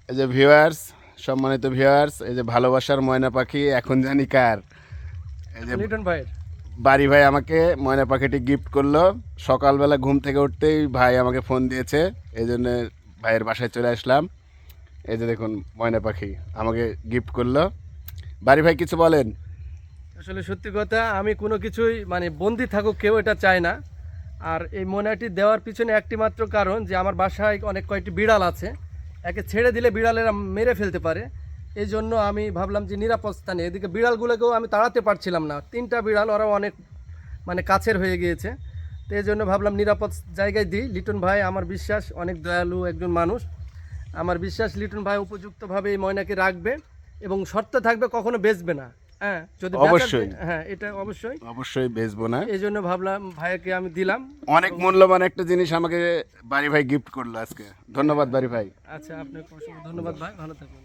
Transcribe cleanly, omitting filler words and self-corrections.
এই যে ভিউয়ার্স, সম্মানিত ভিউয়ার্স, এই যে ভালোবাসার ময়না পাখি এখন জানি কার। এই যে লিটন ভাইয়ের। বাড়ি ভাই আমাকে ময়না পাখিটি গিফট করলো। সকালবেলা ঘুম থেকে উঠতেই ভাই আমাকে ফোন দিয়েছে, এই জন্য ভাইয়ের বাসায় চলে আসলাম। এই যে দেখুন ময়না পাখি আমাকে গিফট করলো। বাড়ি ভাই কিছু বলেন। আসলে সত্যি কথা, আমি কোনো কিছুই মানে বন্দি থাকুক কেউ এটা চায় না। আর এই ময়নাটি দেওয়ার পিছনে একটি মাত্র কারণ যে আমার বাসায় অনেক কয়েকটি বিড়াল আছে, একে ছেড়ে দিলে বিড়ালেরা মেরে ফেলতে পারে। এই জন্য আমি ভাবলাম যে নিরাপদ স্থানে, এদিকে বিড়ালগুলোকেও আমি তাড়াতে পারছিলাম না, 3টা বিড়াল, ওরাও অনেক মানে কাছের হয়ে গিয়েছে। তো এই জন্য ভাবলাম নিরাপদ জায়গায় দিই। লিটন ভাই আমার বিশ্বাস অনেক দয়ালু একজন মানুষ। আমার বিশ্বাস লিটন ভাই উপযুক্তভাবে এই ময়নাকে রাখবে এবং শর্ত থাকবে কখনো বেচবে না। হ্যাঁ, যদি অবশ্যই। হ্যাঁ, এটা অবশ্যই। অবশ্যই বেচবো না। এই জন্য ভাবলাম ভাইয়াকে আমি দিলাম। অনেক মূল্যবান একটা জিনিস আমাকে বাড়ি ভাই গিফট করলো আজকে। ধন্যবাদ বাড়ি ভাই। আচ্ছা, আপনাকে অসংখ্য ধন্যবাদ ভাই, ভালো থাকুন।